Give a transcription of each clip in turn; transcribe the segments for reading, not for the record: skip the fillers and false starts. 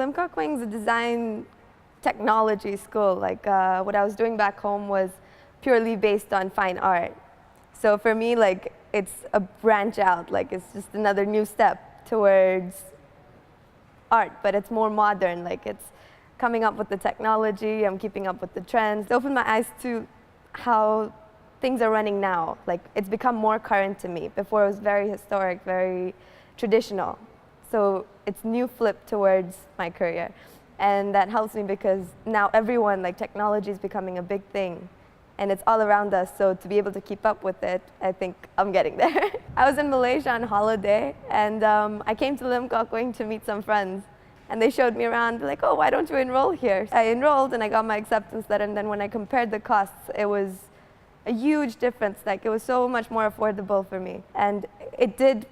Lim Kok Wing's a design technology school. Like what I was doing back home was purely based on fine art. So for me, like it's a branch out. Like it's just another new step towards art, but it's more modern. Like it's coming up with the technology. I'm keeping up with the trends. It opened my eyes to how things are running now. Like it's become more current to me. Before it was very historic, very traditional. So it's new flip towards my career. And that helps me because now everyone, like technology is becoming a big thing. And it's all around us, so to be able to keep up with it, I think I'm getting there. I was in Malaysia on holiday, and I came to Lim Kok Wing to meet some friends. And they showed me around, like, oh, why don't you enroll here? I enrolled and I got my acceptance letter, and then when I compared the costs, it was a huge difference. Like, it was so much more affordable for me. And it did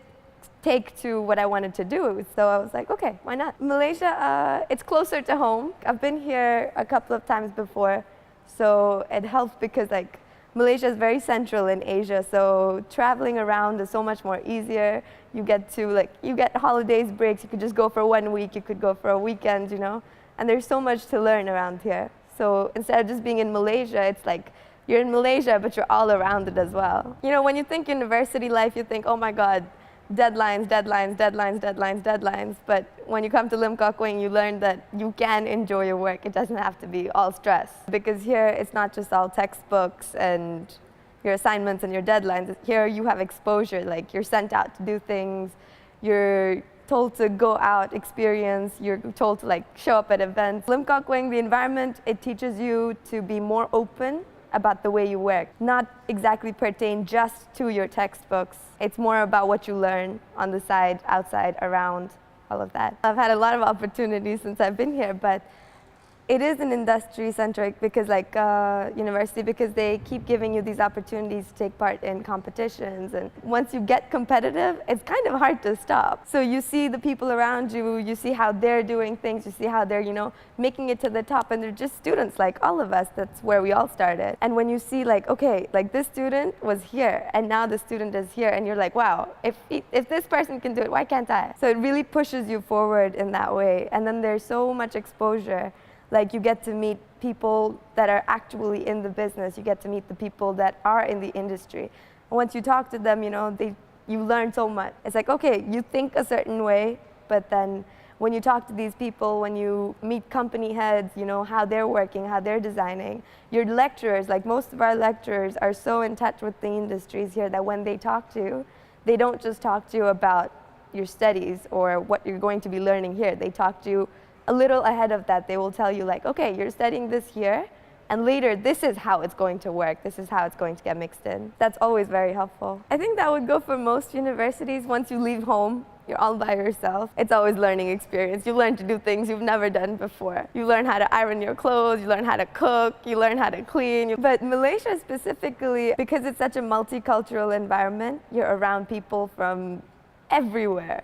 take to what I wanted to do. So I was like, okay, why not? Malaysia, it's closer to home. I've been here a couple of times before, so it helps because like Malaysia is very central in Asia, so traveling around is so much more easier. You get holidays, breaks, you could just go for 1 week, you could go for a weekend, you know? And there's so much to learn around here. So instead of just being in Malaysia, it's like you're in Malaysia, but you're all around it as well. You know, when you think university life, you think, oh my God, deadlines, deadlines, deadlines, deadlines, deadlines. But when you come to Lim Kok Wing, you learn that you can enjoy your work. It doesn't have to be all stress. Because here, it's not just all textbooks and your assignments and your deadlines. Here, you have exposure. Like, you're sent out to do things. You're told to go out, experience. You're told to, like, show up at events. Lim Kok Wing, the environment, it teaches you to be more open about the way you work. Not exactly pertain just to your textbooks. It's more about what you learn on the side, outside, around, all of that. I've had a lot of opportunities since I've been here, but it is an industry-centric because university, because they keep giving you these opportunities to take part in competitions. And once you get competitive, it's kind of hard to stop. So you see the people around you, you see how they're doing things, you see how they're, you know, making it to the top, and they're just students like all of us. That's where we all started. And when you see like, okay, like this student was here, and now the student is here, and you're like, wow, if this person can do it, why can't I? So it really pushes you forward in that way. And then there's so much exposure. Like, you get to meet people that are actually in the business. You get to meet the people that are in the industry. And once you talk to them, you know, you learn so much. It's like, okay, you think a certain way, but then when you talk to these people, when you meet company heads, you know, how they're working, how they're designing. Your lecturers, like most of our lecturers, are so in touch with the industries here that when they talk to you, they don't just talk to you about your studies or what you're going to be learning here. They talk to you a little ahead of that. They will tell you like, okay, you're studying this here, and later this is how it's going to work. This is how it's going to get mixed in. That's always very helpful. I think that would go for most universities. Once you leave home, you're all by yourself. It's always learning experience. You learn to do things you've never done before. You learn how to iron your clothes, you learn how to cook, you learn how to clean. But Malaysia specifically, because it's such a multicultural environment, you're around people from everywhere.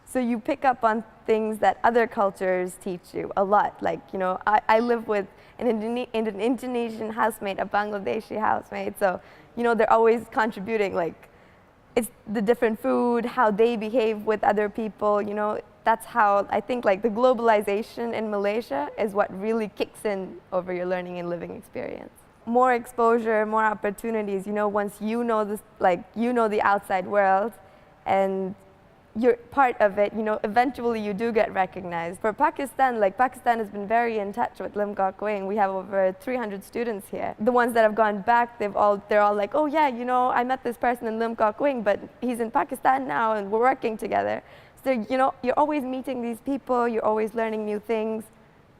So you pick up on things that other cultures teach you a lot. Like, you know, I live with an Indonesian housemate, a Bangladeshi housemate. So, you know, they're always contributing. Like, it's the different food, how they behave with other people. You know, that's how I think like the globalization in Malaysia is what really kicks in over your learning and living experience. More exposure, more opportunities. You know, once you know this, like, you know the outside world, and you're part of it, you know, eventually you do get recognized. For Pakistan, like Pakistan has been very in touch with Lim Kok Wing. We have over 300 students here. The ones that have gone back, they're all like, oh yeah, you know, I met this person in Lim Kok Wing, but he's in Pakistan now and we're working together. So, you know, you're always meeting these people, you're always learning new things.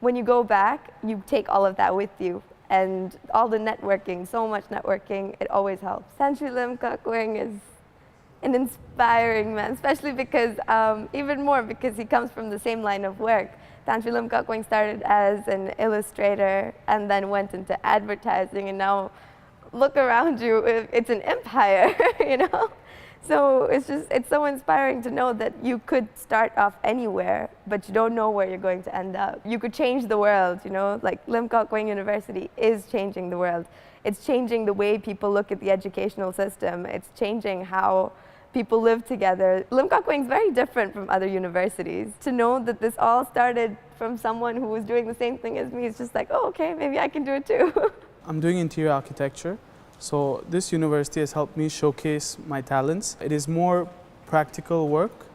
When you go back, you take all of that with you. And all the networking, so much networking, it always helps. Tan Sri Lim Kok Wing is an inspiring man, especially because, even more because he comes from the same line of work. Tan Sri Lim Kok Wing started as an illustrator and then went into advertising, and now look around you, it's an empire, you know? So it's so inspiring to know that you could start off anywhere, but you don't know where you're going to end up. You could change the world, you know? Like Lim Kok Wing University is changing the world. It's changing the way people look at the educational system. It's changing how people live together. Lim Kok Wing is very different from other universities. To know that this all started from someone who was doing the same thing as me is just like, oh, okay, maybe I can do it too. I'm doing interior architecture, so this university has helped me showcase my talents. It is more practical work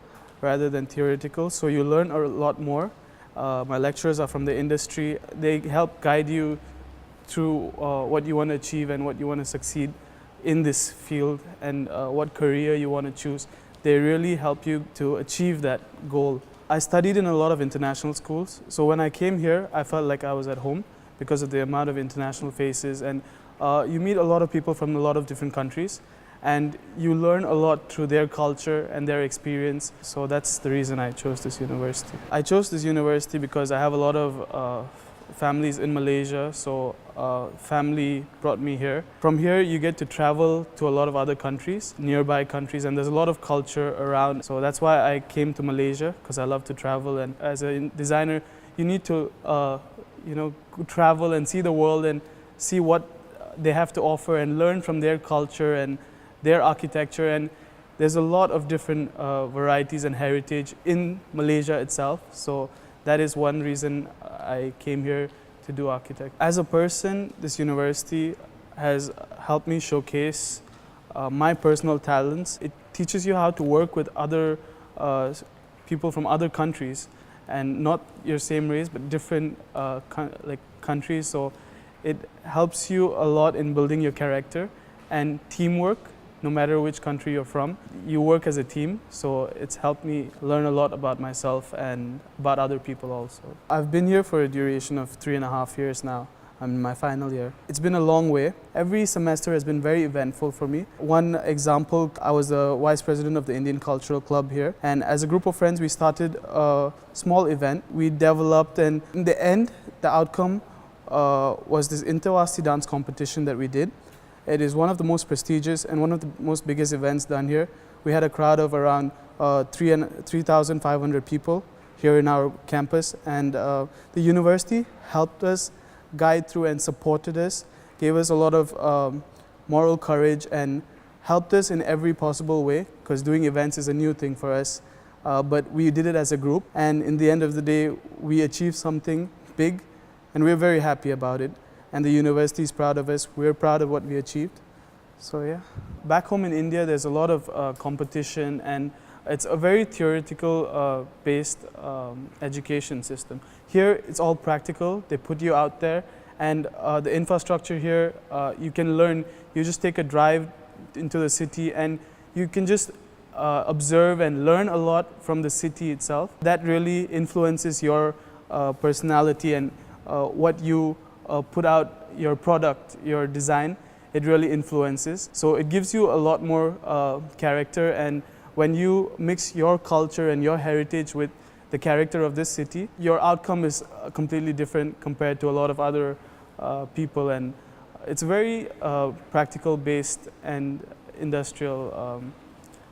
rather than theoretical, so you learn a lot more. My lecturers are from the industry. They help guide you through what you want to achieve and what you want to succeed in this field, and what career you want to choose. They really help you to achieve that goal. I studied in a lot of international schools, so when I came here, I felt like I was at home because of the amount of international faces, and you meet a lot of people from a lot of different countries, and you learn a lot through their culture and their experience. So that's the reason I chose this university. I chose this university because I have a lot of families in Malaysia, so family brought me here. From here you get to travel to a lot of other countries, nearby countries, and there's a lot of culture around. So that's why I came to Malaysia, because I love to travel, and as a designer you need to travel and see the world and see what they have to offer and learn from their culture and their architecture. And there's a lot of different varieties and heritage in Malaysia itself. So that is one reason I came here to do architecture. As a person, this university has helped me showcase my personal talents. It teaches you how to work with other people from other countries, and not your same race, but different countries. So it helps you a lot in building your character and teamwork. No matter which country you're from, you work as a team, so it's helped me learn a lot about myself and about other people also. I've been here for a duration of 3.5 years now. I'm in my final year. It's been a long way. Every semester has been very eventful for me. One example, I was the vice president of the Indian Cultural Club here, and as a group of friends we started a small event. We developed, and in the end, the outcome was this Intervasti dance competition that we did. It is one of the most prestigious and one of the most biggest events done here. We had a crowd of around 3,500 people here in our campus, and the university helped us guide through and supported us, gave us a lot of moral courage and helped us in every possible way, because doing events is a new thing for us. But we did it as a group, and in the end of the day we achieved something big, and we're very happy about it. And the university is proud of us. We're proud of what we achieved. So yeah. Back home in India, there's a lot of competition, and it's a very theoretical based education system. Here, it's all practical. They put you out there, and the infrastructure here, you can learn. You just take a drive into the city, and you can just observe and learn a lot from the city itself. That really influences your personality and what you put out, your product, your design. It really influences. So it gives you a lot more character, and when you mix your culture and your heritage with the character of this city, your outcome is completely different compared to a lot of other people, and it's very practical based and industrial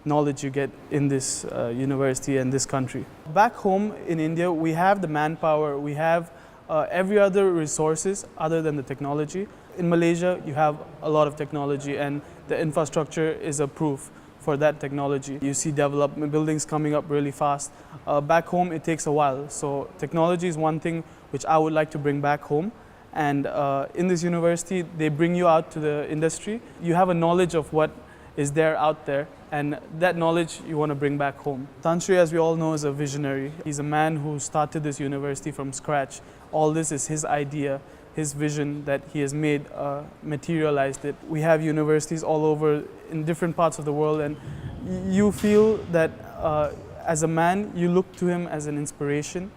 knowledge you get in this university and this country. Back home in India, we have the manpower, we have every other resources other than the technology. In Malaysia, you have a lot of technology, and the infrastructure is a proof for that technology. You see development buildings coming up really fast. Back home, it takes a while. So technology is one thing which I would like to bring back home. And in this university, they bring you out to the industry. You have a knowledge of what is there out there, and that knowledge you want to bring back home. Tan Sri, as we all know, is a visionary. He's a man who started this university from scratch. All this is his idea, his vision that he has made, materialized it. We have universities all over in different parts of the world, and you feel that as a man, you look to him as an inspiration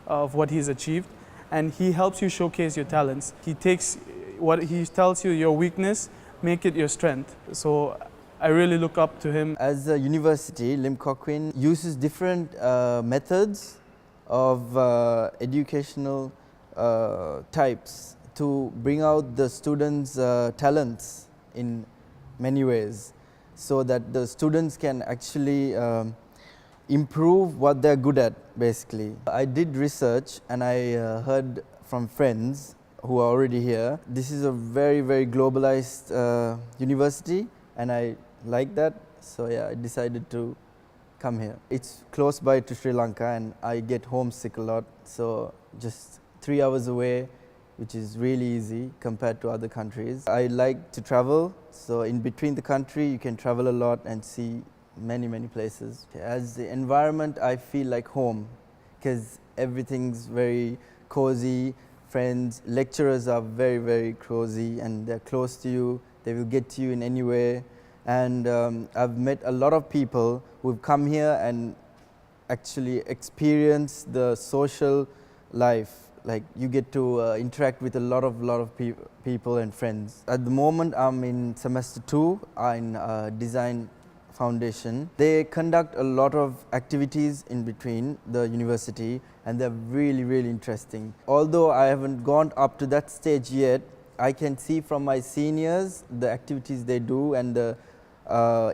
of what he's achieved, and he helps you showcase your talents. He takes what he tells you, your weakness, make it your strength. So I really look up to him. As a university, Lim Kok Wing uses different methods of educational types to bring out the students' talents in many ways, so that the students can actually improve what they're good at, basically. I did research, and I heard from friends who are already here. This is a very, very globalized university, and I like that. So yeah, I decided to come here. It's close by to Sri Lanka and I get homesick a lot. So just 3 hours away, which is really easy compared to other countries. I like to travel, so in between the country you can travel a lot and see many places. As the environment, I feel like home because everything's very cozy. Friends, lecturers are very cozy and they're close to you. They will get to you in any way. And I've met a lot of people who've come here and actually experienced the social life. Like you get to interact with a lot of people and friends. At the moment, I'm in semester 2 in design foundation. They conduct a lot of activities in between the university and they're really interesting. Although I haven't gone up to that stage yet, I can see from my seniors the activities they do and the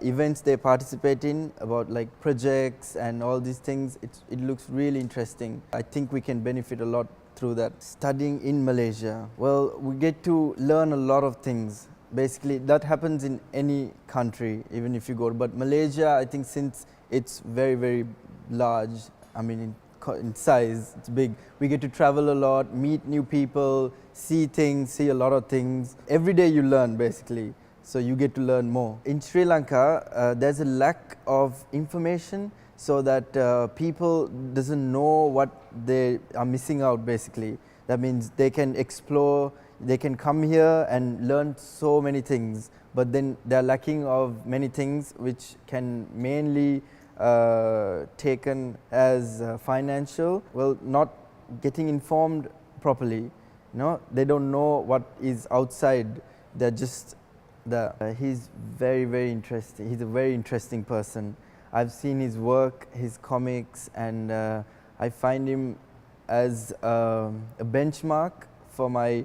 events they participate in about like projects and all these things. It looks really interesting. I think we can benefit a lot through that. Studying in Malaysia, well, we get to learn a lot of things. Basically, that happens in any country, even if you go. But Malaysia, I think since it's very large, I mean in size, it's big. We get to travel a lot, meet new people, see things, see a lot of things. Every day you learn basically, so you get to learn more. In Sri Lanka, there's a lack of information, so that people doesn't know what they are missing out basically. That means they can explore, they can come here and learn so many things, but then they're lacking of many things which can mainly taken as financial. Well, not getting informed properly. No, they don't know what is outside. They're just the. He's very interesting. He's a very interesting person. I've seen his work, his comics, and I find him as a benchmark for my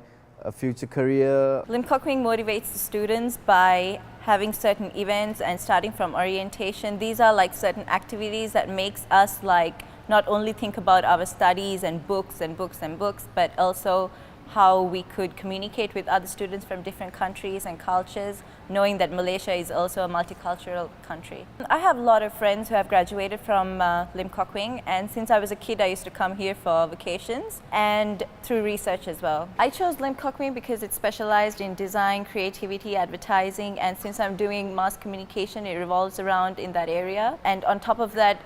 future career. Lim Kok Wing motivates the students by having certain events and starting from orientation. These are like certain activities that makes us like not only think about our studies and books, but also how we could communicate with other students from different countries and cultures, knowing that Malaysia is also a multicultural country. I have a lot of friends who have graduated from Lim Kok Wing, and since I was a kid I used to come here for vacations and through research as well. I chose Lim Kok Wing because it's specialized in design, creativity, advertising, and since I'm doing mass communication, it revolves around in that area. And on top of that,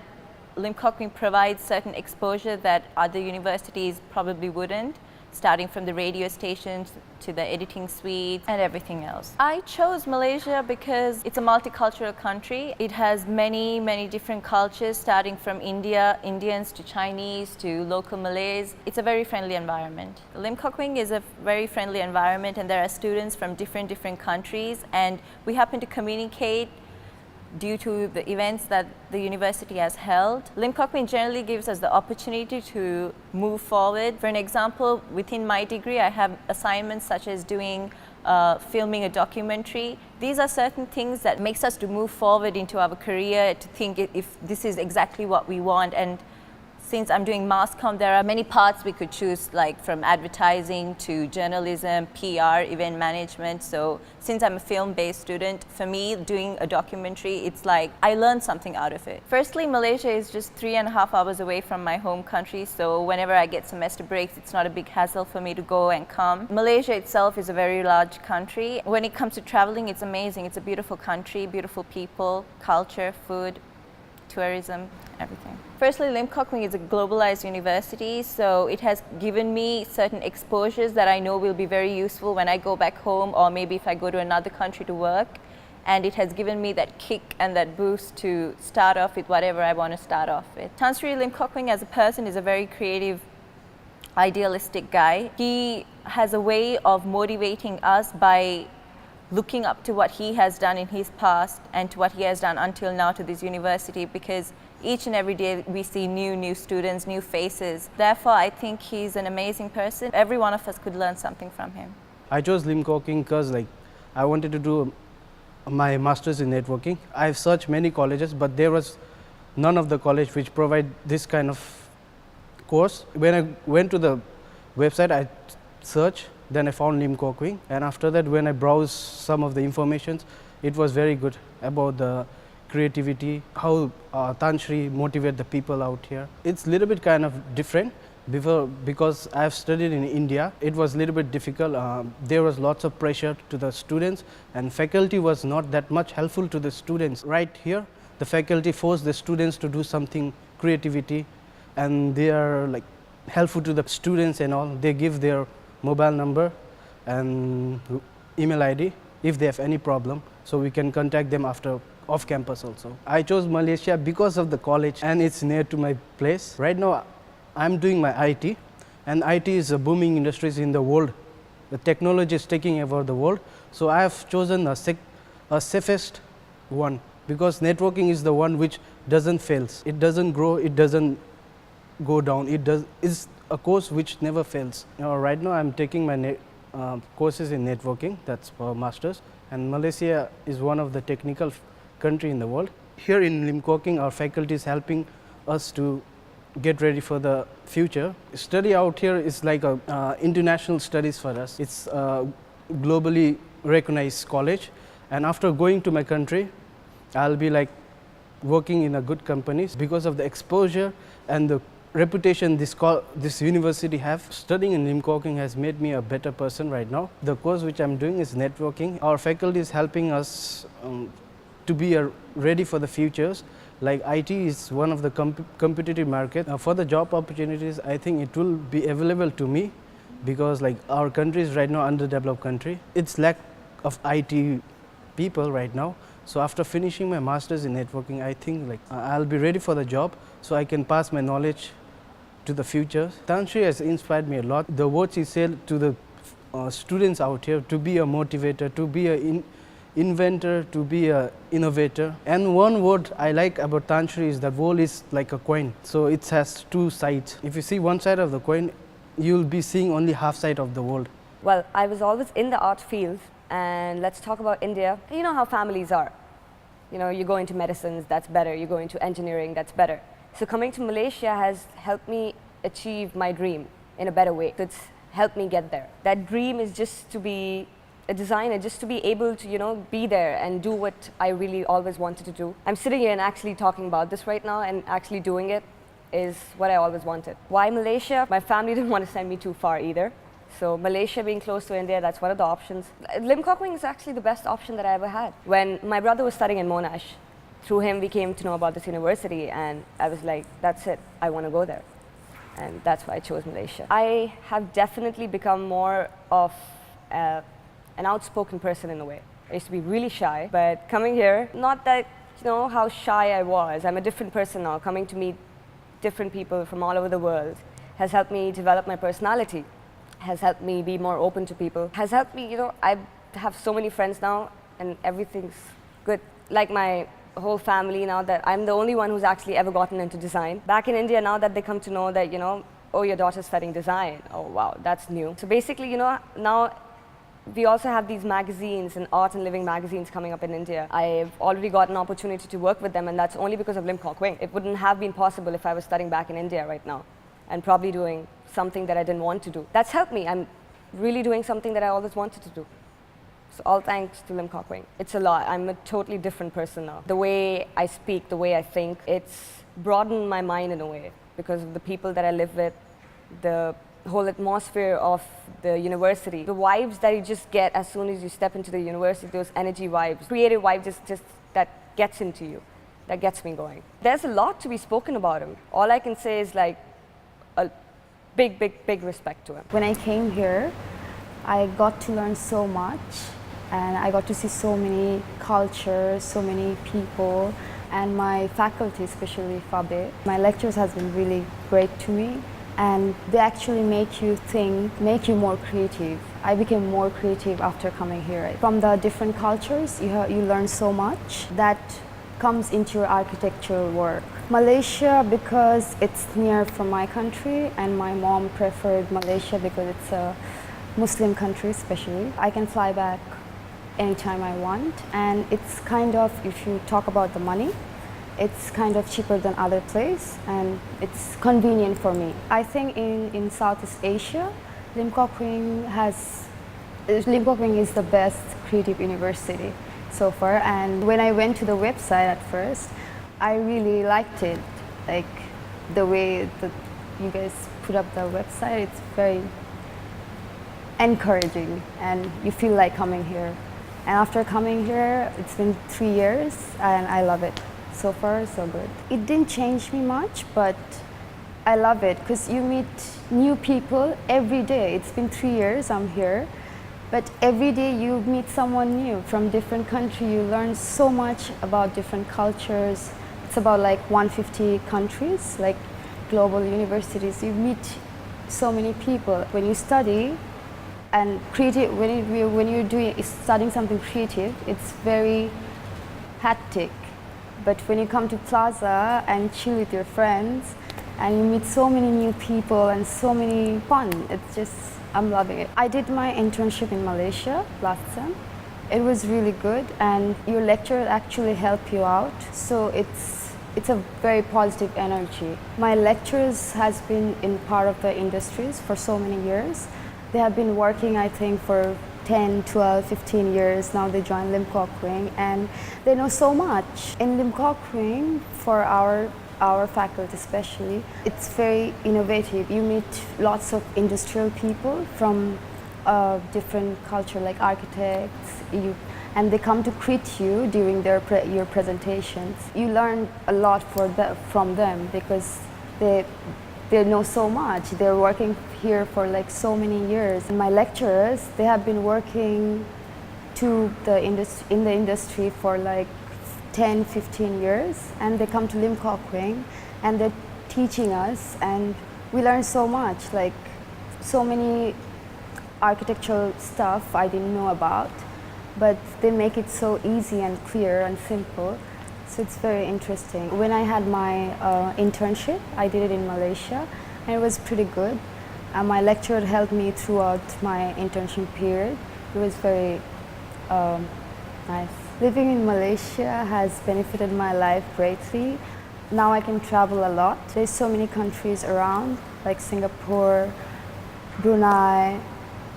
Lim Kok Wing provides certain exposure that other universities probably wouldn't, starting from the radio stations to the editing suite and everything else. I chose Malaysia because it's a multicultural country. It has many different cultures, starting from Indians to Chinese to local Malays. It's a very friendly environment. Lim Kok Wing is a very friendly environment, and there are students from different countries, and we happen to communicate due to the events that the university has held. Lim Kok Wing generally gives us the opportunity to move forward. For an example, within my degree, I have assignments such as filming a documentary. These are certain things that makes us to move forward into our career, to think if this is exactly what we want. And since I'm doing mass comm, there are many paths we could choose, like from advertising to journalism, PR, event management. So since I'm a film-based student, for me, doing a documentary, it's like I learned something out of it. Firstly, Malaysia is just 3.5 hours away from my home country, so whenever I get semester breaks, it's not a big hassle for me to go and come. Malaysia itself is a very large country. When it comes to traveling, it's amazing. It's a beautiful country, beautiful people, culture, food, tourism, everything. Firstly, Lim Kok Wing is a globalized university, so it has given me certain exposures that I know will be very useful when I go back home, or maybe if I go to another country to work. And it has given me that kick and that boost to start off with whatever I want to start off with. Chancellor Lim Kok Wing as a person is a very creative, idealistic guy. He has a way of motivating us by looking up to what he has done in his past and to what he has done until now to this university, because each and every day we see new students, new faces. Therefore, I think he's an amazing person. Every one of us could learn something from him. I chose Lim Kok Wing because I wanted to do my master's in networking. I've searched many colleges, but there was none of the college which provide this kind of course. When I went to the website, I searched, then I found Lim Kok Wing, and after that when I browsed some of the information, it was very good about the creativity, how Tanshri motivate the people out here. It's a little bit kind of different. Because I've studied in India, it was a little bit difficult. There was lots of pressure to the students, and faculty was not that much helpful to the students. Right here, the faculty forced the students to do something creativity, and they are like helpful to the students and all. They give their mobile number and email ID if they have any problem, so we can contact them after off campus also. I chose Malaysia because of the college, and it's near to my place. Right now I'm doing my IT, and IT is a booming industry in the world. The technology is taking over the world, so I have chosen a safest one, because networking is the one which doesn't fail. It doesn't grow, it doesn't go down. It's a course which never fails. Right now I'm taking my courses in networking, that's for masters, and Malaysia is one of the technical country in the world. Here in Lim Kok Keng, our faculty is helping us to get ready for the future. Study out here is like a international studies for us. It's a globally recognized college, and after going to my country, I'll be like working in a good companies because of the exposure and the reputation this university have. Studying in Lim Kok Keng has made me a better person right now. The course which I'm doing is networking. Our faculty is helping us to be ready for the futures. Like IT is one of the competitive market. For the job opportunities, I think it will be available to me, because like our country is right now underdeveloped country. It's lack of IT people right now. So after finishing my masters in networking, I think like I'll be ready for the job, so I can pass my knowledge to the future. Tanshri has inspired me a lot. The words he said to the students out here, to be a motivator, to be a inventor, to be an innovator. And one word I like about Tanshri is that world is like a coin. So it has two sides. If you see one side of the coin, you'll be seeing only half side of the world. Well, I was always in the art field, and let's talk about India. You know how families are. You know, you go into medicines, that's better. You go into engineering, that's better. So coming to Malaysia has helped me achieve my dream in a better way. It's helped me get there. That dream is just to be a designer, just to be able to, you know, be there and do what I really always wanted to do. I'm sitting here and actually talking about this right now, and actually doing it is what I always wanted. Why Malaysia? My family didn't want to send me too far either. So Malaysia being close to India, that's one of the options. Lim Kok Keng is actually the best option that I ever had. When my brother was studying in Monash, through him we came to know about this university, and I was like, that's it, I want to go there. And that's why I chose Malaysia. I have definitely become more of an outspoken person in a way. I used to be really shy, but coming here, not that, you know, how shy I was. I'm a different person now. Coming to meet different people from all over the world has helped me develop my personality, has helped me be more open to people, has helped me, you know, I have so many friends now, and everything's good. Like my whole family now, that I'm the only one who's actually ever gotten into design. Back in India, now that they come to know that, you know, oh, your daughter's studying design, oh wow, that's new. So basically, you know, now we also have these magazines and art and living magazines coming up in India. I've already got an opportunity to work with them, and that's only because of Lim Kok Keng. It wouldn't have been possible if I was studying back in India right now and probably doing something that I didn't want to do. That's helped me. I'm really doing something that I always wanted to do. So all thanks to Lim Kok Keng. It's a lot. I'm a totally different person now. The way I speak, the way I think, it's broadened my mind in a way because of the people that I live with, the whole atmosphere of the university, the vibes that you just get as soon as you step into the university, those energy vibes, creative vibes, just that gets into you, that gets me going. There's a lot to be spoken about him. All I can say is like a big respect to him. When I came here, I got to learn so much, and I got to see so many cultures, so many people, and my faculty, especially Fabe. My lectures has been really great to me, and they actually make you think, make you more creative. I became more creative after coming here. From the different cultures, you learn so much that comes into your architectural work. Malaysia, because it's near from my country, and my mom preferred Malaysia because it's a Muslim country especially. I can fly back anytime I want, and it's kind of, if you talk about the money, it's kind of cheaper than other place, and it's convenient for me. I think in Southeast Asia, Lim Kok Keng is the best creative university. so far. And when I went to the website at first, I really liked it. Like the way that you guys put up the website, it's very encouraging and you feel like coming here. And after coming here, it's been 3 years and I love it. So far, so good. It didn't change me much, but I love it because you meet new people every day. It's been 3 years I'm here, but every day you meet someone new from different country. You learn so much about different cultures. It's about like 150 countries, like global universities. You meet so many people. When you study and creative, when you're studying something creative, it's very hectic. But when you come to Plaza and chill with your friends, and you meet so many new people and so many fun, it's just, I'm loving it. I did my internship in Malaysia last sem. It was really good, and your lecturer actually help you out. So it's a very positive energy. My lecturers has been in part of the industries for so many years. They have been working, I think, for 10, 12, 15 years. Now they joined Lim Kok Wing and they know so much. In Lim Kok Wing, for our faculty especially, it's very innovative. You meet lots of industrial people from different culture, like architects, and they come to greet you during your presentations. You learn a lot from them because they know so much. They're working here for like so many years. And my lecturers, they have been working in the industry for like 10, 15 years, and they come to Lim Kok Wing and they're teaching us, and we learn so much, like so many architectural stuff I didn't know about, but they make it so easy and clear and simple. So it's very interesting. When I had my internship, I did it in Malaysia, and it was pretty good. My lecturer helped me throughout my internship period. It was very nice. Living in Malaysia has benefited my life greatly. Now I can travel a lot. There's so many countries around, like Singapore, Brunei,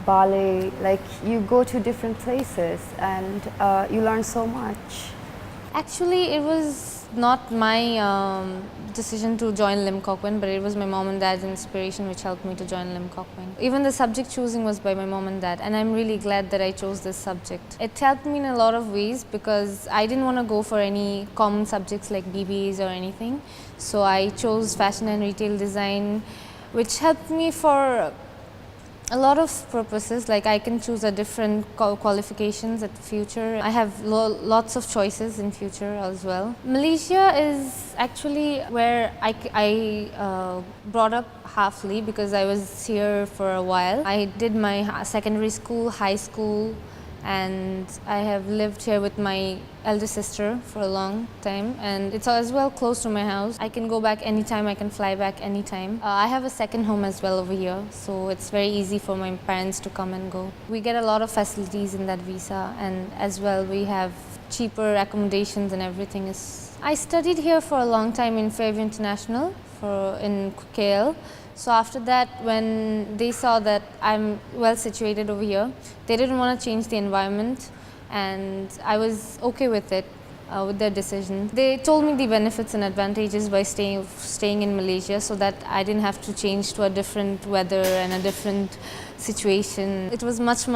Bali. Like you go to different places and you learn so much. Actually, it was not my decision to join Lim Kok Wing, but it was my mom and dad's inspiration which helped me to join Lim Kok Wing. Even the subject choosing was by my mom and dad, and I'm really glad that I chose this subject. It helped me in a lot of ways because I didn't want to go for any common subjects like BBAs or anything. So I chose fashion and retail design, which helped me for a lot of purposes. Like I can choose a different qualifications at the future. I have lots of choices in future as well. Malaysia is actually where I brought up halfly because I was here for a while. I did my secondary school, high school, and I have lived here with my elder sister for a long time, and it's as well close to my house. I can go back anytime, I can fly back anytime. I have a second home as well over here, so it's very easy for my parents to come and go. We get a lot of facilities in that visa, and as well we have cheaper accommodations and everything. I studied here for a long time in Fairview International in KL. So after that, when they saw that I'm well situated over here, they didn't want to change the environment, and I was okay with it, with their decision. They told me the benefits and advantages by staying in Malaysia, so that I didn't have to change to a different weather and a different situation. It was much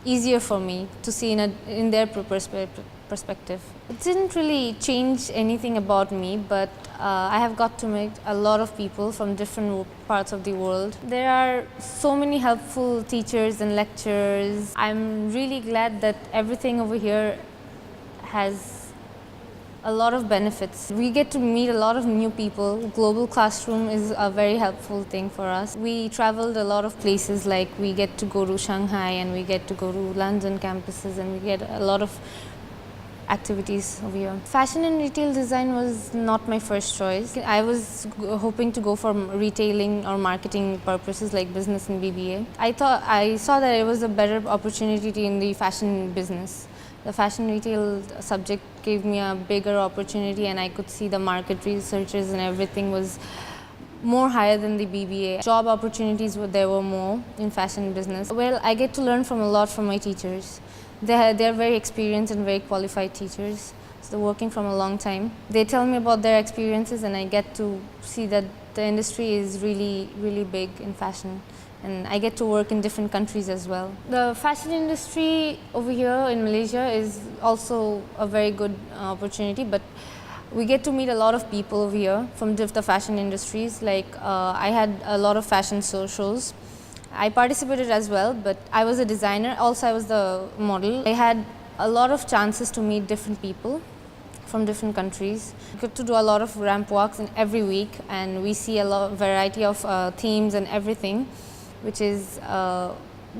easier for me to see in their perspective. It didn't really change anything about me, but I have got to meet a lot of people from different parts of the world. There are so many helpful teachers and lecturers. I'm really glad that everything over here has a lot of benefits. We get to meet a lot of new people. Global Classroom is a very helpful thing for us. We traveled a lot of places, like we get to go to Shanghai and we get to go to London campuses, and we get a lot of activities over here. Fashion and retail design was not my first choice. I was hoping to go for retailing or marketing purposes like business and BBA. I saw that it was a better opportunity in the fashion business. The fashion retail subject gave me a bigger opportunity, and I could see the market researches and everything was more higher than the BBA. Job opportunities there were more in fashion business. Well, I get to learn from a lot from my teachers. They're very experienced and very qualified teachers. So working from a long time. They tell me about their experiences and I get to see that the industry is really, really big in fashion. And I get to work in different countries as well. The fashion industry over here in Malaysia is also a very good opportunity, but we get to meet a lot of people over here from the fashion industries. Like I had a lot of fashion shows. I participated as well, but I was a designer. Also, I was the model. I had a lot of chances to meet different people from different countries. We get to do a lot of ramp walks in every week, and we see a lot variety of themes and everything, which is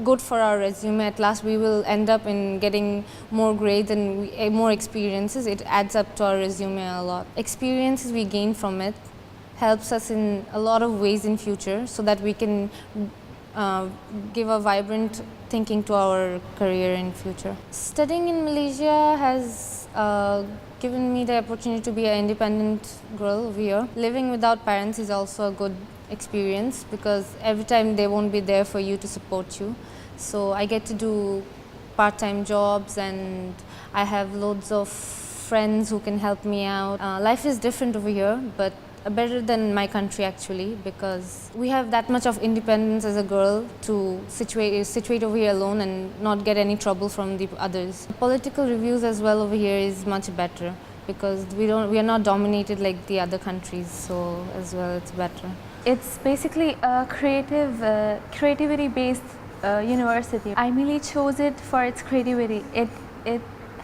good for our resume. At last, we will end up in getting more grades and more experiences. It adds up to our resume a lot. Experiences we gain from it helps us in a lot of ways in future, so that we can give a vibrant thinking to our career in future. Studying in Malaysia has given me the opportunity to be an independent girl over here. Living without parents is also a good experience because every time they won't be there for you to support you. So I get to do part-time jobs and I have loads of friends who can help me out. Life is different over here, but better than my country actually, because we have that much of independence as a girl to situate over here alone and not get any trouble from the others. Political reviews as well over here is much better because we are not dominated like the other countries, so as well it's better. It's basically a creativity-based university. I mainly chose it for its creativity. It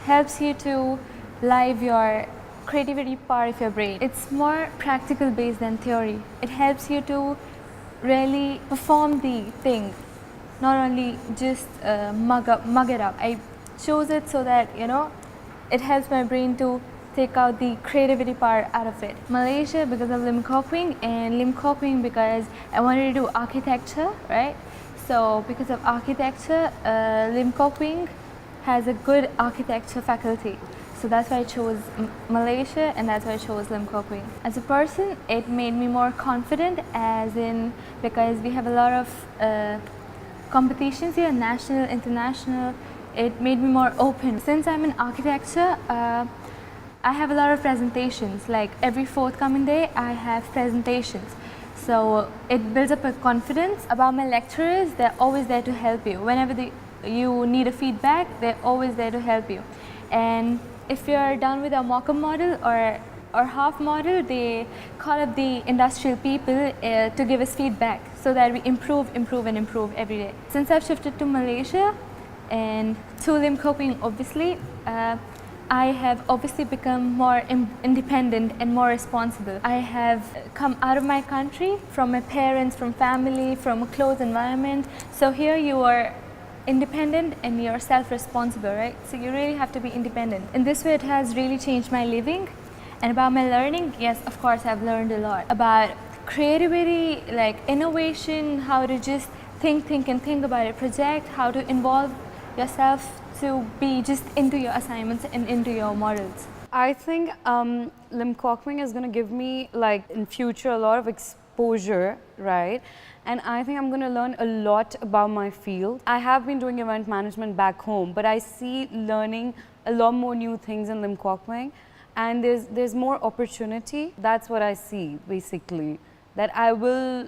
helps you to live your creativity part of your brain. It's more practical based than theory. It helps you to really perform the thing, not only just mug it up. I chose it so that it helps my brain to take out the creativity part out of it. Malaysia because of Lim Kok Wing, and Lim Kok Wing because I wanted to do architecture, right? So because of architecture, Lim Kok Wing has a good architecture faculty. So that's why I chose Malaysia, and that's why I chose Lim Kok Wing. As a person, it made me more confident, as in because we have a lot of competitions here, national, international. It made me more open. Since I'm in architecture, I have a lot of presentations. Like every forthcoming day, I have presentations. So it builds up a confidence. About my lecturers, they're always there to help you. Whenever you need a feedback, they're always there to help you. And if you're done with a mock-up model or half model, they call up the industrial people to give us feedback so that we improve every day. Since I've shifted to Malaysia and to Lim Kok Wing, obviously, I have obviously become more independent and more responsible. I have come out of my country, from my parents, from family, from a close environment. So here you are independent and you're self-responsible, right? So you really have to be independent. In this way, it has really changed my living. And about my learning, yes, of course, I've learned a lot. About creativity, like innovation, how to just think about a project, how to involve yourself to be just into your assignments and into your models. I think Lim Kok Wing is going to give me, like, in future, a lot of exposure, right? And I think I'm going to learn a lot about my field. I have been doing event management back home, but I see learning a lot more new things in Lim Kok Wing, and there's more opportunity. That's what I see, basically, that I will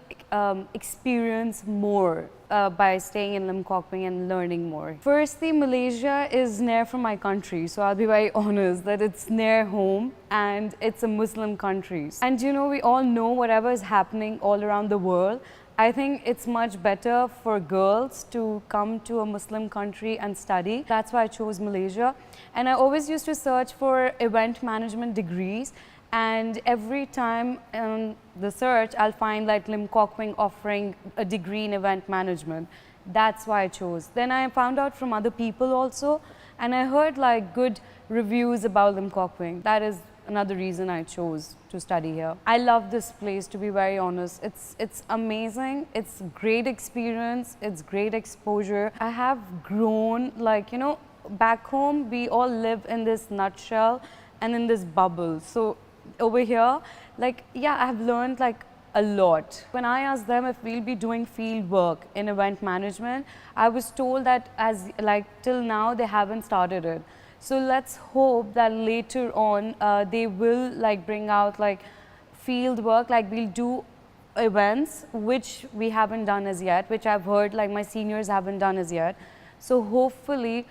experience more by staying in Lim Kok Wing and learning more. Firstly, Malaysia is near from my country, so I'll be very honest that it's near home and it's a Muslim country. And we all know whatever is happening all around the world. I think it's much better for girls to come to a Muslim country and study. That's why I chose Malaysia. And I always used to search for event management degrees. And every time in the search, I'll find like Lim Kok Wing offering a degree in event management. That's why I chose. Then I found out from other people also, and I heard like good reviews about Lim Kok Wing. That is another reason I chose to study here. I love this place, to be very honest. It's amazing. It's great experience. It's great exposure. I have grown, like, back home, we all live in this nutshell and in this bubble. So over here, like, yeah, I've learned like a lot. When I asked them if we'll be doing field work in event management, I was told that till now they haven't started it. So let's hope that later on they will bring out field work, we'll do events which we haven't done as yet, which I've heard my seniors haven't done as yet. So hopefully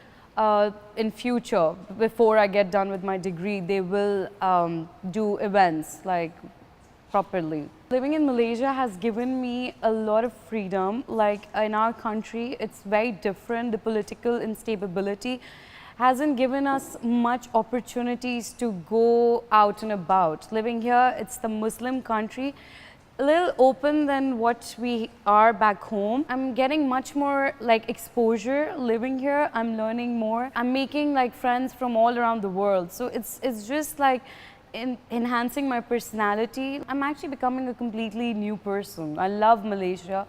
in future, before I get done with my degree, they will do events properly. Living in Malaysia has given me a lot of freedom. In our country, it's very different. The political instability hasn't given us much opportunities to go out and about. Living here, it's the Muslim country, a little open than what we are back home. I'm getting much more exposure living here. I'm learning more. I'm making friends from all around the world. So it's just enhancing my personality. I'm actually becoming a completely new person. I love Malaysia.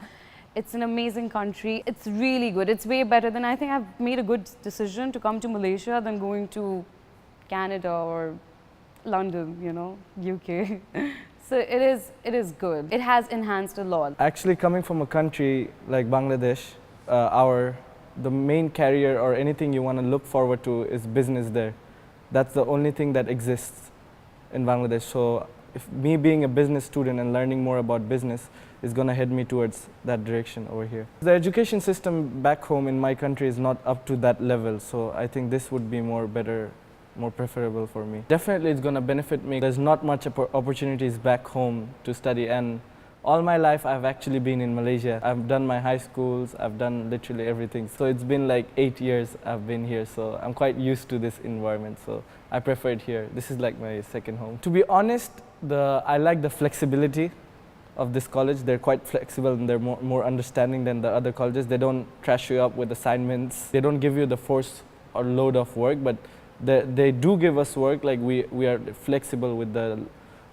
It's an amazing country. It's really good. It's way better than, I think I've made a good decision to come to Malaysia than going to Canada or London, UK. So it is good. It has enhanced a lot. Actually, coming from a country like Bangladesh, the main career or anything you want to look forward to is business there. That's the only thing that exists in Bangladesh. So if me being a business student and learning more about business is going to head me towards that direction over here. The education system back home in my country is not up to that level, so I think this would be more preferable for me. Definitely it's going to benefit me. There's not much opportunities back home to study, and all my life I've actually been in Malaysia. I've done my high schools, I've done literally everything. So it's been 8 years I've been here, so I'm quite used to this environment, so I prefer it here. This is my second home. To be honest, I like the flexibility of this college. They're quite flexible and they're more understanding than the other colleges. They don't trash you up with assignments. They don't give you the force or load of work, but they do give us work. We are flexible with the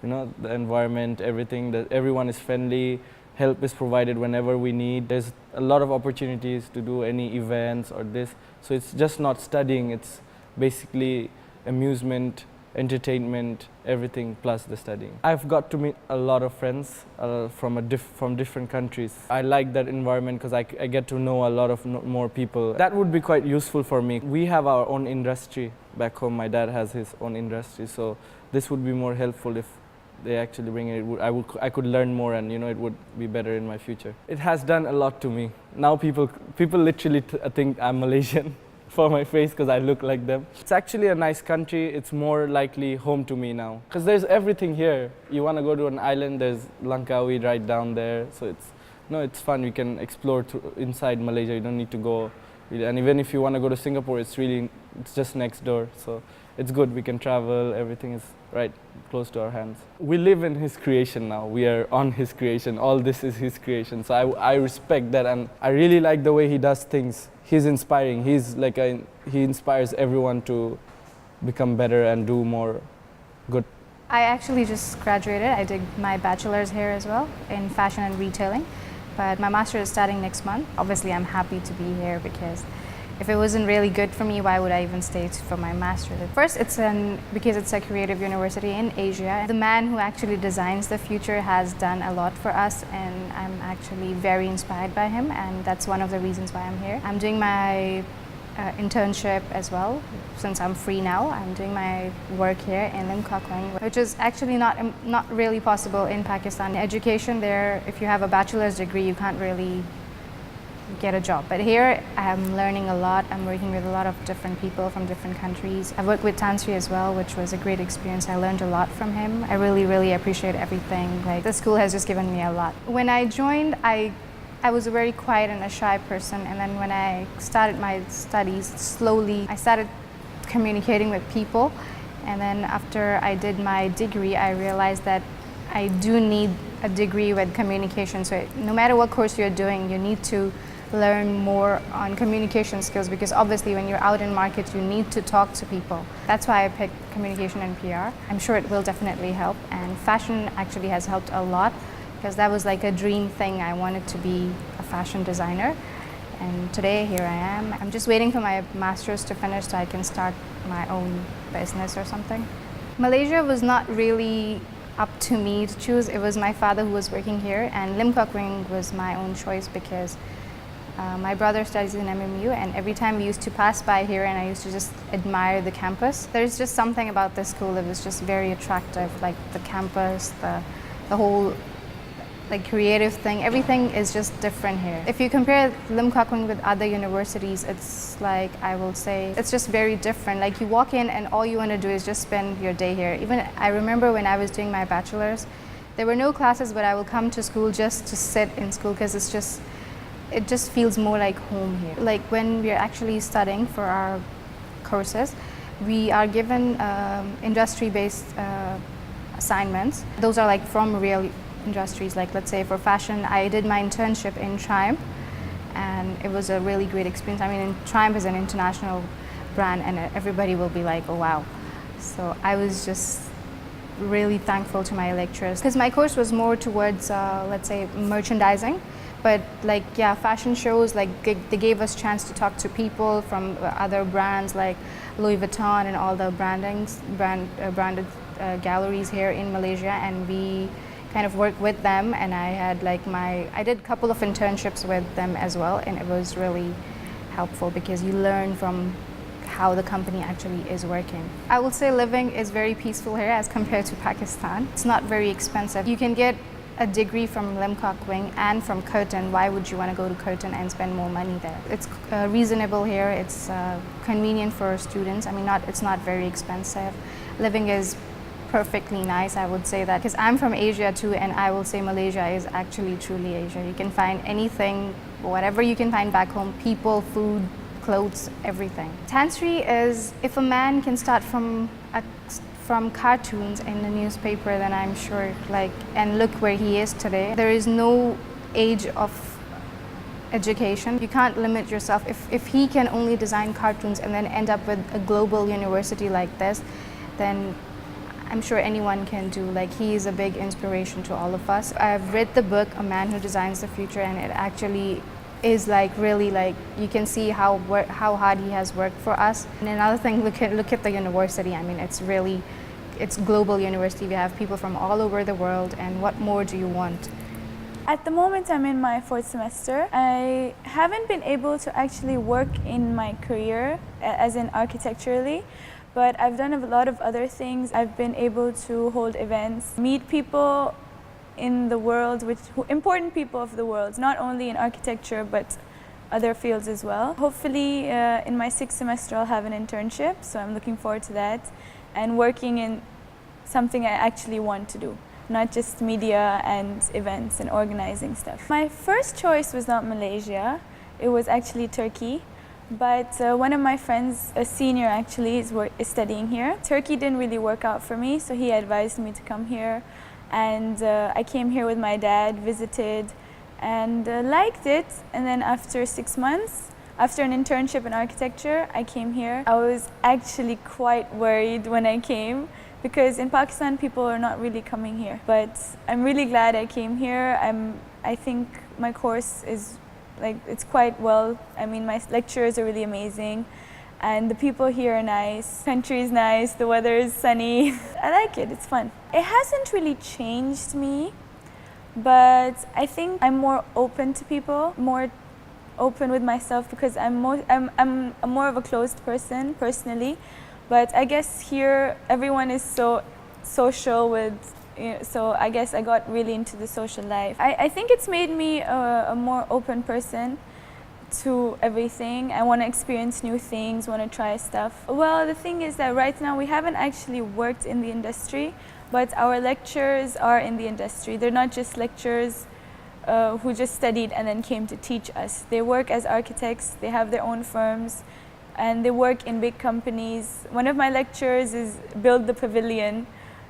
environment, everything. Everyone is friendly. Help is provided whenever we need. There's a lot of opportunities to do any events or this. So it's just not studying. It's basically amusement, entertainment, everything plus the studying. I've got to meet a lot of friends from different countries. I like that environment because I get to know a lot of more people. That would be quite useful for me. We have our own industry back home. My dad has his own industry, so this would be more helpful if they actually bring it. I could learn more, and it would be better in my future. It has done a lot to me. Now people literally think I'm Malaysian for my face because I look like them. It's actually a nice country. It's more likely home to me now because there's everything here. You want to go to an island, there's Langkawi right down there. So it's fun. You can explore inside Malaysia. You don't need to go. And even if you want to go to Singapore, it's just next door. So it's good. We can travel. Everything is right close to our hands. We live in his creation now. We are on his creation. All this is his creation. So I respect that, and I really like the way he does things. He's inspiring. He inspires everyone to become better and do more good. I actually just graduated. I did my bachelor's here as well in fashion and retailing, but my master's is starting next month. Obviously, I'm happy to be here because if it wasn't really good for me, why would I even stay for my master's? First, because it's a creative university in Asia. The man who actually designs the future has done a lot for us, and I'm actually very inspired by him, and that's one of the reasons why I'm here. I'm doing my internship as well. Since I'm free now, I'm doing my work here in Lim Kok Wing, which is actually not really possible in Pakistan. Education there, if you have a bachelor's degree, you can't really get a job. But here I'm learning a lot. I'm working with a lot of different people from different countries. I've worked with Tan Sri as well, which was a great experience. I learned a lot from him. I really, really appreciate everything. The school has just given me a lot. When I joined, I was a very quiet and a shy person, and then when I started my studies, slowly I started communicating with people, and then after I did my degree, I realized that I do need a degree with communication. So no matter what course you're doing, you need to learn more on communication skills, because obviously when you're out in market, you need to talk to people. That's why I picked communication and PR. I'm sure it will definitely help, and fashion actually has helped a lot, because that was like a dream thing. I wanted to be a fashion designer, and today here I am. I'm just waiting for my master's to finish so I can start my own business or something. Malaysia was not really up to me to choose. It was my father who was working here, and Lim Kok Wing was my own choice because my brother studies in MMU, and every time we used to pass by here and I used to just admire the campus. There's just something about this school that was just very attractive, like the campus, the whole like creative thing, everything is just different here. If you compare Lim Kok Wing with other universities, it's like, I will say, it's just very different. Like you walk in and all you want to do is just spend your day here. Even I remember when I was doing my bachelor's, there were no classes, but I will come to school just to sit in school because it just feels more like home here. Like when we're actually studying for our courses, we are given industry-based assignments. Those are like from real industries. Like let's say for fashion, I did my internship in Triumph, and it was a really great experience. I mean, Triumph is an international brand, and everybody will be like, oh wow. So I was just really thankful to my lecturers because my course was more towards, let's say, merchandising. But like, yeah, fashion shows, like they gave us chance to talk to people from other brands like Louis Vuitton and all the branded galleries here in Malaysia, and we kind of worked with them, and I did a couple of internships with them as well, and it was really helpful because you learn from how the company actually is working. I would say living is very peaceful here as compared to Pakistan. It's not very expensive. You can get a degree from Lim Kok Wing and from Curtin. Why would you want to go to Curtin and spend more money there? It's reasonable here. It's convenient for students. I mean, it's not very expensive. Living is perfectly nice, I would say that, because I'm from Asia too, and I will say Malaysia is actually truly Asia. You can find anything, whatever you can find back home, people, food, clothes, everything. Tanstri is, if a man can start from cartoons in the newspaper, then I'm sure, and look where he is today. There is no age of education. You can't limit yourself. If he can only design cartoons and then end up with a global university like this, then I'm sure anyone can do. Like, he is a big inspiration to all of us. I've read the book, A Man Who Designs the Future, and it actually is really you can see how hard he has worked for us. And another thing, look at the university. I mean, it's global university. We have people from all over the world, and what more do you want? At the moment, I'm in my 4th semester. I haven't been able to actually work in my career, as in architecturally, but I've done a lot of other things. I've been able to hold events, meet people in the world, important people of the world, not only in architecture, but other fields as well. Hopefully, in my 6th semester, I'll have an internship, so I'm looking forward to that, and working in something I actually want to do, not just media and events and organizing stuff. My first choice was not Malaysia, it was actually Turkey. But one of my friends, a senior actually, is studying here. Turkey didn't really work out for me, so he advised me to come here. And I came here with my dad, visited, and liked it. And then after 6 months, after an internship in architecture, I came here. I was actually quite worried when I came, because in Pakistan, people are not really coming here. But I'm really glad I came here. I think my course is it's quite well. I mean, my lecturers are really amazing, and the people here are nice. Country is nice, the weather is sunny. I like it, it's fun. It hasn't really changed me, but I think I'm more open to people, more open with myself, because I'm more of a closed person personally. But I guess here everyone is so social with. So I guess I got really into the social life. I think it's made me a more open person to everything. I want to experience new things, want to try stuff. Well, the thing is that right now we haven't actually worked in the industry, but our lecturers are in the industry. They're not just lecturers who just studied and then came to teach us. They work as architects, they have their own firms, and they work in big companies. One of my lecturers is Build the Pavilion.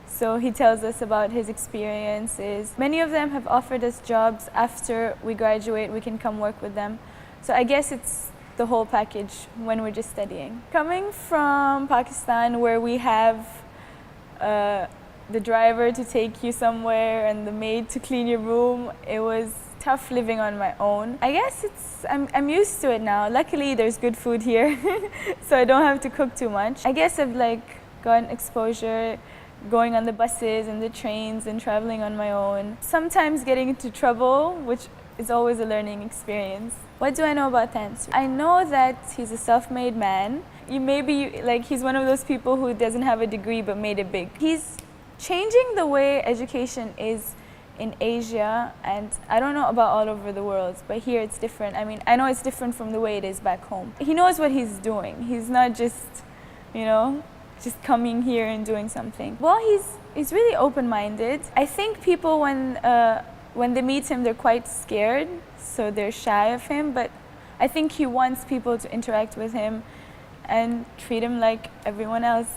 So he tells us about his experiences. Many of them have offered us jobs after we graduate. We can come work with them. So I guess it's the whole package when we're just studying. Coming from Pakistan, where we have the driver to take you somewhere and the maid to clean your room, it was tough living on my own. I guess I'm used to it now. Luckily, there's good food here, so I don't have to cook too much. I guess I've gotten exposure going on the buses and the trains and traveling on my own. Sometimes getting into trouble, which is always a learning experience. What do I know about Tansu? I know that he's a self-made man. He's one of those people who doesn't have a degree but made it big. He's changing the way education is in Asia, and I don't know about all over the world, but here it's different. I mean, I know it's different from the way it is back home. He knows what he's doing. He's not just, just coming here and doing something. Well, he's really open-minded. I think people when they meet him, they're quite scared, so they're shy of him, but I think he wants people to interact with him and treat him like everyone else.